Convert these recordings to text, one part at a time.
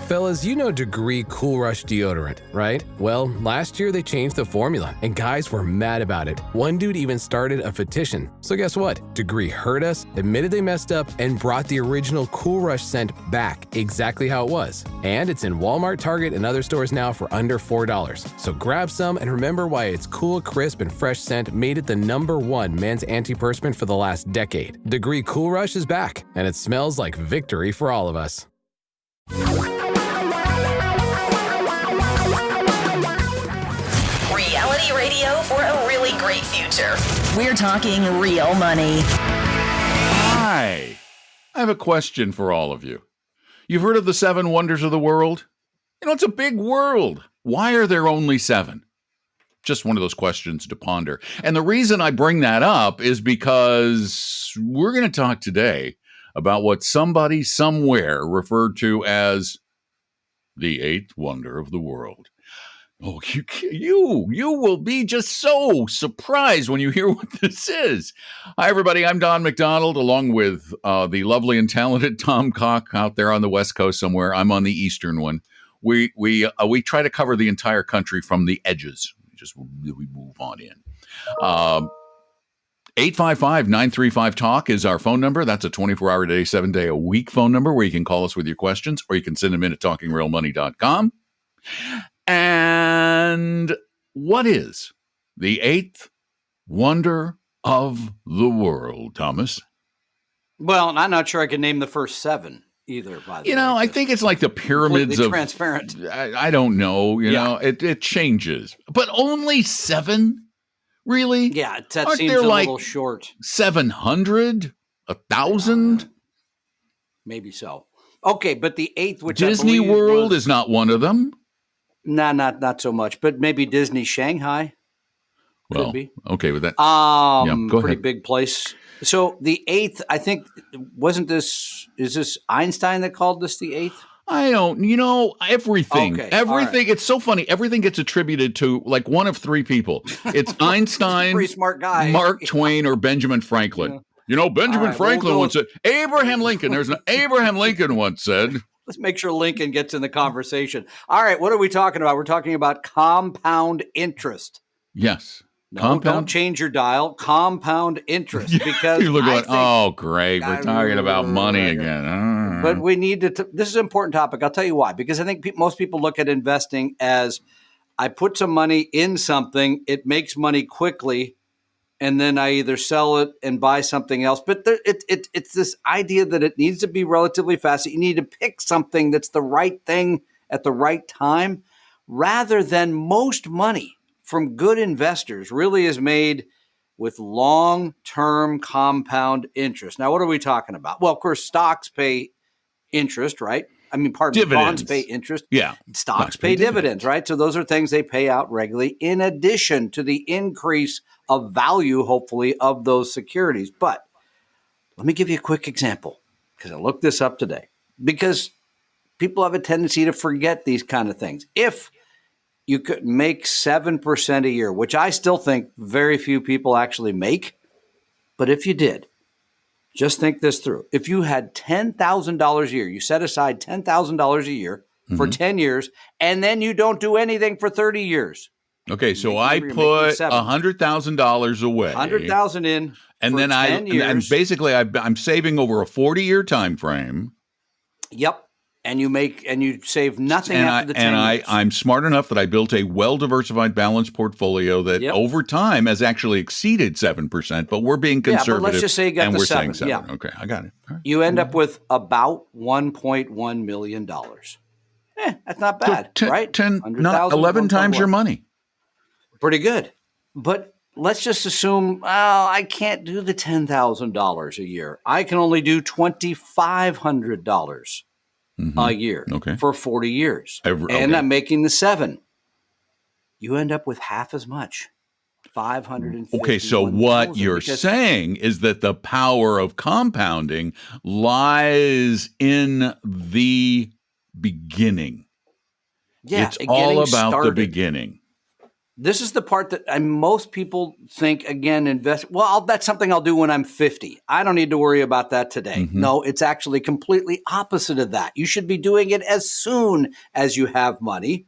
Fellas, you know Degree Cool Rush deodorant, right? Well, last year they changed the formula, and guys were mad about it. One dude even started a petition. So guess what? Degree heard us, admitted they messed up, and brought the original Cool Rush scent back exactly how it was. And it's in Walmart, Target, and other stores now for under $4. So grab some and remember why its cool, crisp, and fresh scent made it the #1 men's antiperspirant for the last decade. Degree Cool Rush is back, and it smells like victory for all of us. Reality radio for a really great future. We're talking real money. Hi. I have a question for all of you. You've heard of the 7 wonders of the world? You know, it's a big world. Why are there only 7? Just one of those questions to ponder. And the reason I bring that up is because we're going to talk today about what somebody somewhere referred to as the 8th wonder of the world. Oh, you will be just so surprised when you hear what this is. Hi, everybody. I'm Don McDonald, along with the lovely and talented Tom Cock out there on the West Coast somewhere. I'm on the Eastern one. We try to cover the entire country from the edges. We move on in. 855-935-TALK is our phone number. That's a 24-hour-a-day, 7-day-a-week phone number where you can call us with your questions, or you can send them in at talkingrealmoney.com. And what is the 8th wonder of the world, Thomas? Well, I'm not sure I can name the first 7 either. By the way, I think it's like the pyramids of transparent. I don't know. You know, it changes, but only 7, really? Yeah, that Aren't seems there a like little short. 700, 1,000. Maybe so. Okay, but the 8th, which Disney World is not one of them. Nah, not so much. But maybe Disney Shanghai. Well, could be. Okay with that. Go ahead. Pretty big place. So the 8th, I think, is this Einstein that called this the 8th? I don't, everything. Okay, Everything. right. It's so funny. Everything gets attributed to like one of 3 people. It's Einstein, Pretty smart guy. Mark Twain, or Benjamin Franklin. Yeah. Benjamin right, Franklin once said, Abraham Lincoln. There's an Abraham Lincoln once said. Let's make sure Lincoln gets in the conversation. All right, what are we talking about? We're talking about compound interest. Yes. No, don't change your dial. Compound interest, because you look like, oh, great, we're talking about money again. But we need to. This is an important topic. I'll tell you why. Because I think most people look at investing as I put some money in something, it makes money quickly, and then I either sell it and buy something else. But it's this idea that it needs to be relatively fast. You need to pick something that's the right thing at the right time, rather than most money from good investors really is made with long-term compound interest. Now, what are we talking about? Well, of course, stocks pay interest, right? I mean, bonds pay interest. Yeah. Stocks pay dividends, right? So those are things they pay out regularly in addition to the increase of value, hopefully, of those securities. But let me give you a quick example, because I looked this up today, because people have a tendency to forget these kind of things. If you could make 7% a year, which I still think very few people actually make, but if you did, just think this through. If you had $10,000 a year, you set aside $10,000 a year for 10 years, and then you don't do anything for 30 years. Okay, so I put $100,000 away. $100,000 in, and then 10 years. And basically I'm saving over a 40-year time frame. Yep. And you save nothing after the 10 years. I'm smart enough that I built a well-diversified, balanced portfolio that over time has actually exceeded 7%, but we're being conservative. Yeah, but let's just say you got the 7. Saying 7. Yeah. Okay, I got it. All right. You end up with about $1.1 million. That's not bad, right? 11 times your money. Pretty good. But let's just assume, I can't do the $10,000 a year. I can only do $2,500 a year for 40 years. I'm making the 7. You end up with half as much. 550. Okay, so what you're saying is that the power of compounding lies in the beginning. Yeah, it's all about the beginning. This is the part that most people think, again, invest. Well, that's something I'll do when I'm 50. I don't need to worry about that today. Mm-hmm. No, it's actually completely opposite of that. You should be doing it as soon as you have money.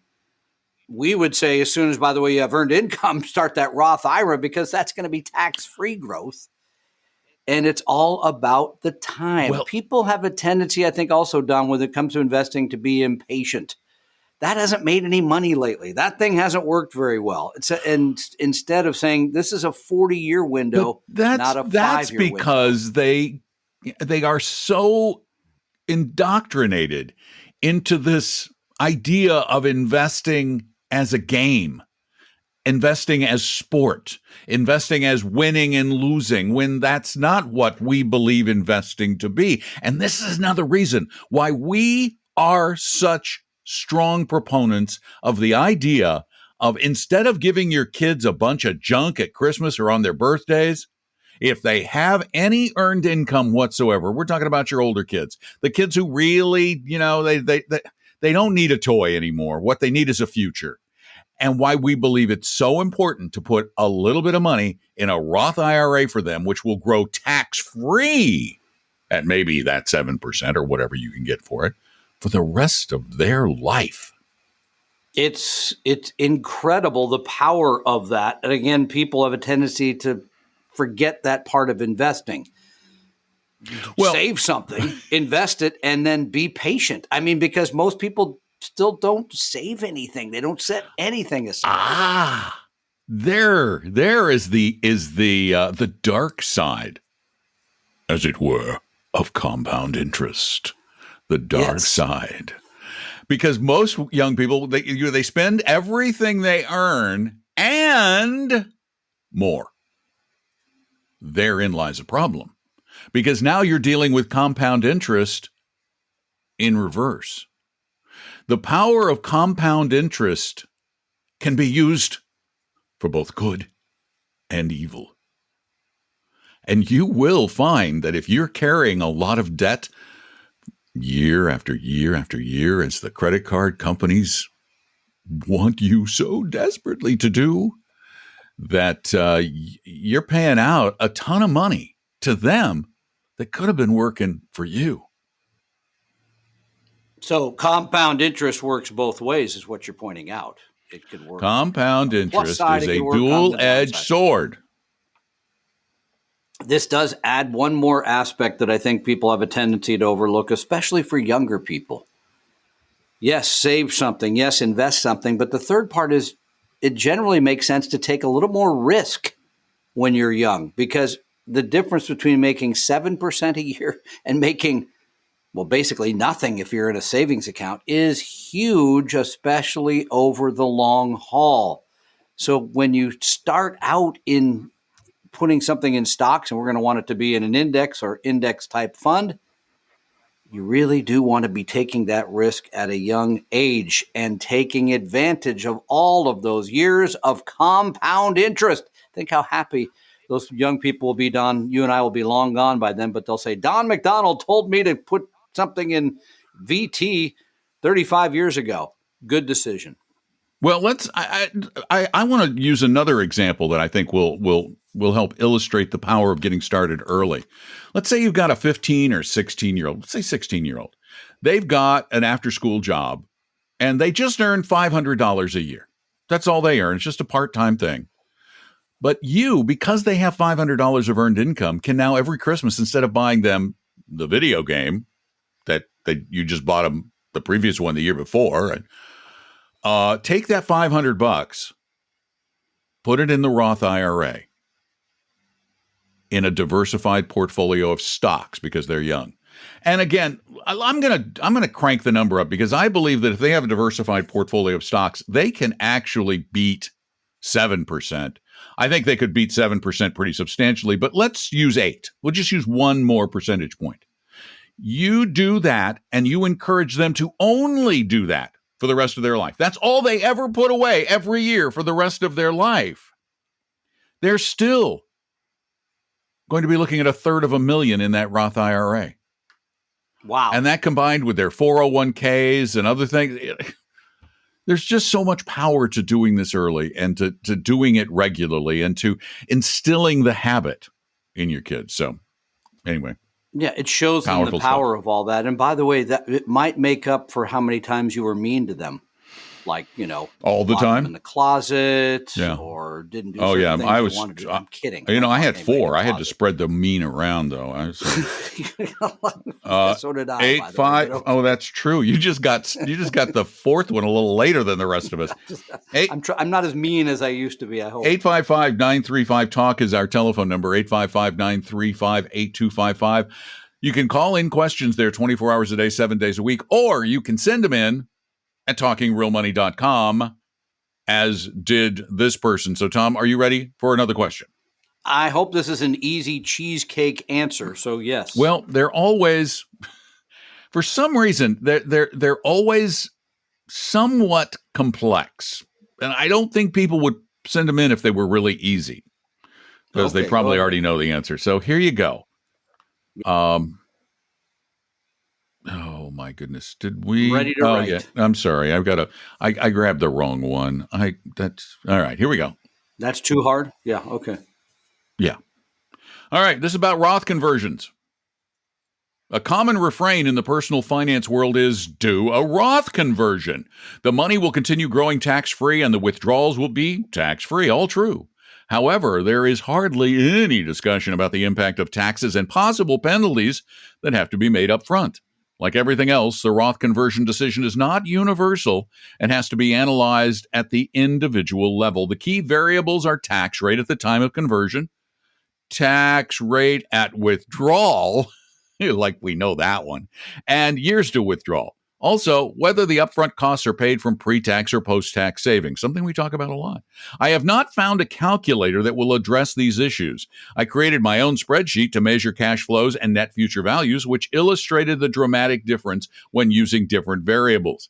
We would say as soon as, by the way, you have earned income, start that Roth IRA, because that's going to be tax-free growth. And it's all about the time. Well, people have a tendency, I think also, Don, when it comes to investing, to be impatient. That hasn't made any money lately. That thing hasn't worked very well. And instead of saying this is a 40-year window, not a 5-year window. That's because they are so indoctrinated into this idea of investing as a game, investing as sport, investing as winning and losing, when that's not what we believe investing to be. And this is another reason why we are such strong proponents of the idea of, instead of giving your kids a bunch of junk at Christmas or on their birthdays, if they have any earned income whatsoever, we're talking about your older kids, the kids who really, they don't need a toy anymore. What they need is a future. And why we believe it's so important to put a little bit of money in a Roth IRA for them, which will grow tax-free at maybe that 7% or whatever you can get for it, for the rest of their life. It's incredible, the power of that. And again, people have a tendency to forget that part of investing. Well, save something, invest it, and then be patient. I mean, because most people still don't save anything. They don't set anything aside. There is the dark side, as it were, of compound interest. The dark side. Because most young people, they spend everything they earn and more. Therein lies a problem. Because now you're dealing with compound interest in reverse. The power of compound interest can be used for both good and evil. And you will find that if you're carrying a lot of debt year after year after year, as the credit card companies want you so desperately to do, that you're paying out a ton of money to them that could have been working for you. So compound interest works both ways, is what you're pointing out. It could work. Compound interest is a dual-edged sword. This does add one more aspect that I think people have a tendency to overlook, especially for younger people. Yes, save something. Yes, invest something. But the third part is, it generally makes sense to take a little more risk when you're young, because the difference between making 7% a year and making, well, basically nothing if you're in a savings account is huge, especially over the long haul. So when you start out in putting something in stocks, and we're going to want it to be in an index or index type fund, you really do want to be taking that risk at a young age and taking advantage of all of those years of compound interest. Think how happy those young people will be, Don. You and I will be long gone by then, but they'll say, Don McDonald told me to put something in VT 35 years ago. Good decision. Well, I want to use another example that I think will help illustrate the power of getting started early. Let's say you've got a 15 or 16-year-old, let's say 16-year-old. They've got an after-school job, and they just earn $500 a year. That's all they earn. It's just a part-time thing. But you, because they have $500 of earned income, can now every Christmas, instead of buying them the video game that you just bought them the previous one the year before, and take that $500, put it in the Roth IRA in a diversified portfolio of stocks because they're young. And again, I'm gonna crank the number up, because I believe that if they have a diversified portfolio of stocks, they can actually beat 7%. I think they could beat 7% pretty substantially, but let's use 8. We'll just use one more percentage point. You do that, and you encourage them to only do that for the rest of their life. That's all they ever put away every year for the rest of their life. They're still going to be looking at $350,000 in that Roth IRA. Wow. And that combined with their 401ks and other things, There's just so much power to doing this early and to doing it regularly and to instilling the habit in your kids. So anyway. Yeah, it shows them the Powerful power stuff. of all that. And by the way, that it might make up for how many times you were mean to them. Like, All the locked them time? in the closet Yeah. or didn't do Oh, certain yeah. things I they was, wanted to do. I'm kidding. I had Anybody in 4. the I had to closet. spread the mean around, though. So did I. 8, by the way, 5. but Oh, that's true. You just got the 4th one a little later than the rest of us. I'm not as mean as I used to be, I hope. 855-935-TALK is our telephone number, 855-935-8255. You can call in questions there 24 hours a day, 7 days a week, or you can send them in at talkingrealmoney.com, as did this person. So, Tom, are you ready for another question? I hope this is an easy cheesecake answer. So, yes. Well, they're always, for some reason, they're always somewhat complex. And I don't think people would send them in if they were really easy, because they probably already know the answer. So here you go. Oh my goodness! Did we? Ready to write. Yeah. I'm sorry. I grabbed the wrong one. That's all right. Here we go. That's too hard? Yeah. Okay. Yeah. All right. This is about Roth conversions. A common refrain in the personal finance world is do a Roth conversion. The money will continue growing tax-free and the withdrawals will be tax-free. All true. However, there is hardly any discussion about the impact of taxes and possible penalties that have to be made up front. Like everything else, the Roth conversion decision is not universal and has to be analyzed at the individual level. The key variables are tax rate at the time of conversion, tax rate at withdrawal, like we know that one, and years to withdrawal. Also, whether the upfront costs are paid from pre-tax or post-tax savings, something we talk about a lot. I have not found a calculator that will address these issues. I created my own spreadsheet to measure cash flows and net future values, which illustrated the dramatic difference when using different variables.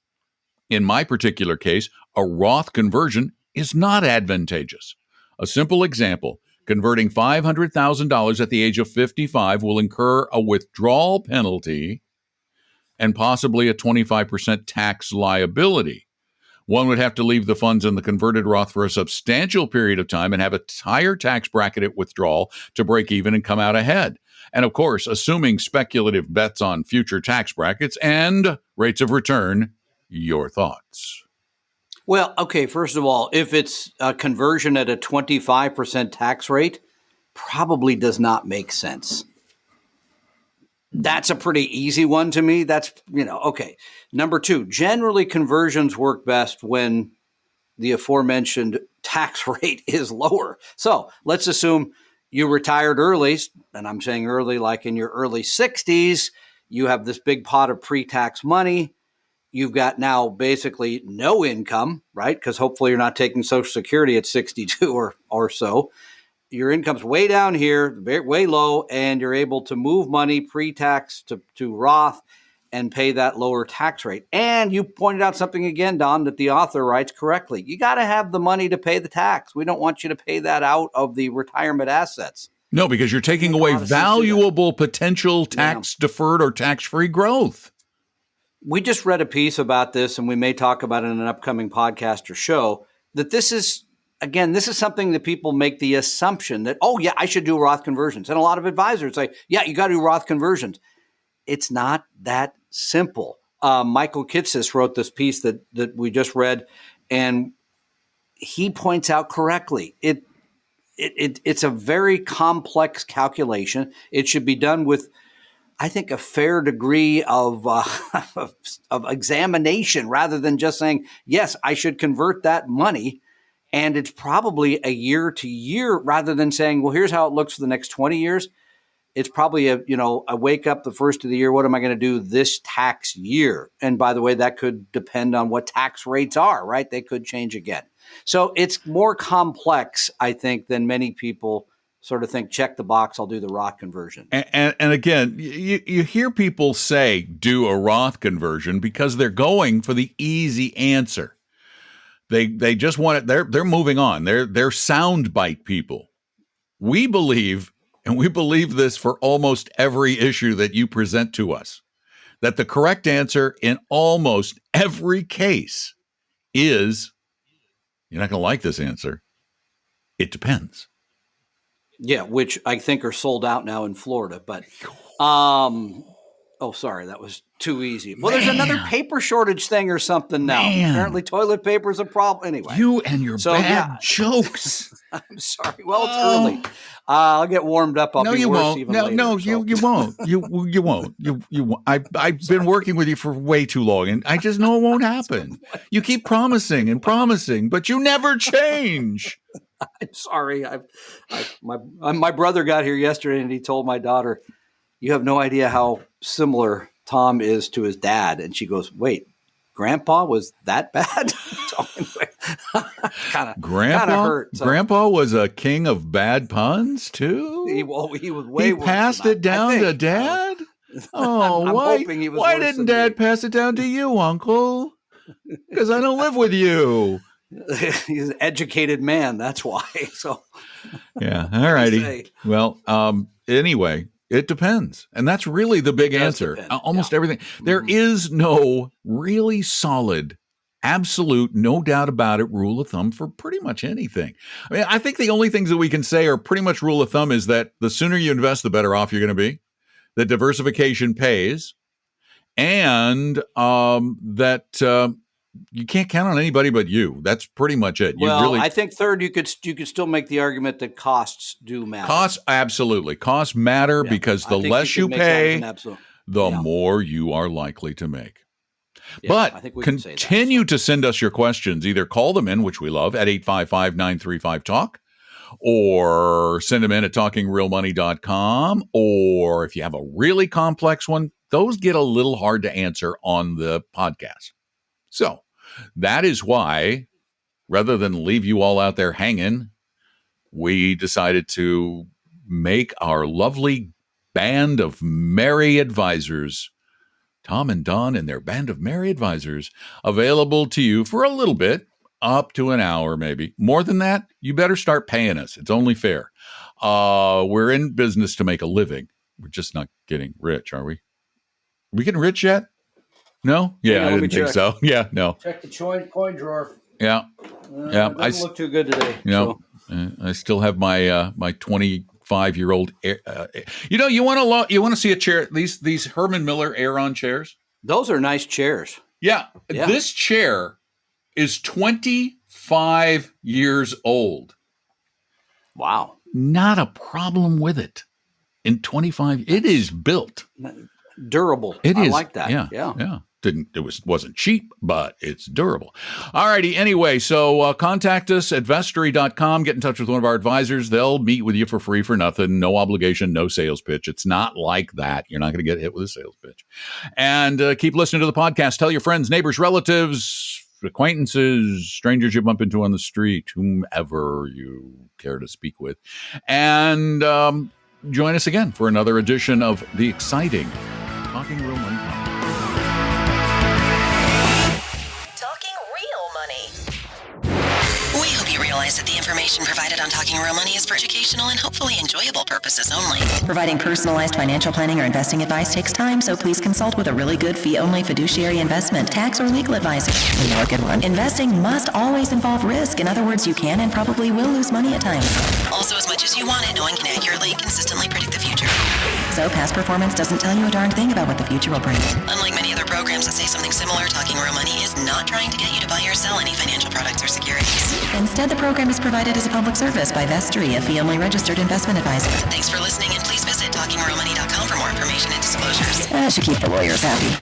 In my particular case, a Roth conversion is not advantageous. A simple example, converting $500,000 at the age of 55 will incur a withdrawal penalty and possibly a 25% tax liability. One would have to leave the funds in the converted Roth for a substantial period of time and have a higher tax bracket at withdrawal to break even and come out ahead. And of course, assuming speculative bets on future tax brackets and rates of return, your thoughts? Well, okay, first of all, if it's a conversion at a 25% tax rate, probably does not make sense. That's a pretty easy one to me. That's, okay. Number 2, generally conversions work best when the aforementioned tax rate is lower. So let's assume you retired early, and I'm saying early like in your early 60s, you have this big pot of pre-tax money. You've got now basically no income, right? Because hopefully you're not taking Social Security at 62 or so. Your income's way down here, way low, and you're able to move money pre-tax to Roth and pay that lower tax rate. And you pointed out something again, Don, that the author writes correctly. You got to have the money to pay the tax. We don't want you to pay that out of the retirement assets. No, because you're taking away valuable potential tax-deferred or tax-free growth. We just read a piece about this, and we may talk about it in an upcoming podcast or show, that this is something that people make the assumption that, oh, yeah, I should do Roth conversions. And a lot of advisors say, yeah, you got to do Roth conversions. It's not that simple. Michael Kitces wrote this piece that we just read, and he points out correctly. It's a very complex calculation. It should be done with, I think, a fair degree of examination rather than just saying, yes, I should convert that money. And it's probably a year to year rather than saying, well, here's how it looks for the next 20 years. It's probably a wake up the first of the year. What am I going to do this tax year? And by the way, that could depend on what tax rates are, right? They could change again. So it's more complex, I think, than many people sort of think, check the box, I'll do the Roth conversion. And again, you hear people say, do a Roth conversion because they're going for the easy answer. They just want it. They're moving on. They're soundbite people. We believe, and we believe this for almost every issue that you present to us, that the correct answer in almost every case is, you're not going to like this answer, it depends. Yeah, which I think are sold out now in Florida. But, sorry, that was too easy. Well, there's another paper shortage thing or something now. Man. Apparently toilet paper is a problem. Anyway. You and your bad jokes. I'm sorry. Well, it's early. I'll get warmed up. I'll be worse won't. even later. You won't. You won't. You won't. I've been working with you for way too long, and I just know it won't happen. You keep promising and promising, but you never change. I'm sorry. My brother got here yesterday, and he told my daughter, "You have no idea how similar Tom is to his dad." And she goes, "Wait, Grandpa was that bad?" Kind of hurt. So. Grandpa was a king of bad puns too. He was way worse. He passed it down to Dad. Oh, I'm why? hoping he was Why worse didn't than Dad me. pass it down to you, Uncle? Because I don't live with you. He's an educated man. That's why. So yeah. All righty. Well, anyway, it depends. And that's really the big answer. Almost everything. There is no really solid, absolute, no doubt about it, rule of thumb for pretty much anything. I mean, I think the only things that we can say are pretty much rule of thumb is that the sooner you invest, the better off you're going to be. That diversification pays. And that you can't count on anybody but you. That's pretty much it. I think third, you could still make the argument that costs do matter. Costs, absolutely. Costs matter because the less you pay, the more you are likely to make. Yeah, but continue to send us your questions. Either call them in, which we love, at 855-935-TALK, or send them in at talkingrealmoney.com. Or if you have a really complex one, those get a little hard to answer on the podcast. So that is why, rather than leave you all out there hanging, we decided to make our lovely band of merry advisors, Tom and Don and their band of merry advisors, available to you for a little bit, up to an hour maybe. More than that, you better start paying us. It's only fair. We're in business to make a living. We're just not getting rich, are we? Are we getting rich yet? No? Yeah, I didn't think so. Yeah, no. Check the coin drawer. Yeah. Yeah. It doesn't look too good today. No. I still have my my 25-year-old you want to see a chair, these Herman Miller Aeron chairs? Those are nice chairs. Yeah. This chair is 25 years old. Wow. Not a problem with it. In 25, it is built. Durable. It is. I like that. Yeah. Wasn't cheap, but it's durable. All righty. Anyway, so contact us at vestory.com. Get in touch with one of our advisors. They'll meet with you for free for nothing. No obligation, no sales pitch. It's not like that. You're not going to get hit with a sales pitch. And keep listening to the podcast. Tell your friends, neighbors, relatives, acquaintances, strangers you bump into on the street, whomever you care to speak with. And join us again for another edition of the exciting Talking Real Money. That the information provided on Talking Real Money is for educational and hopefully enjoyable purposes only. Providing personalized financial planning or investing advice takes time, so please consult with a really good fee-only fiduciary investment, tax, or legal advisor. You know a good one. Investing must always involve risk. In other words, you can and probably will lose money at times. Also, as much as you want it, no one can accurately, consistently predict the future. So past performance doesn't tell you a darn thing about what the future will bring. Unlike many other programs that say something similar, Talking Real Money is not trying to get you to buy or sell any financial products or securities. Instead, the program is provided as a public service by Vestory, a fee-only registered investment advisor. Thanks for listening, and please visit talkingrealmoney.com for more information and disclosures. That should keep the lawyers happy.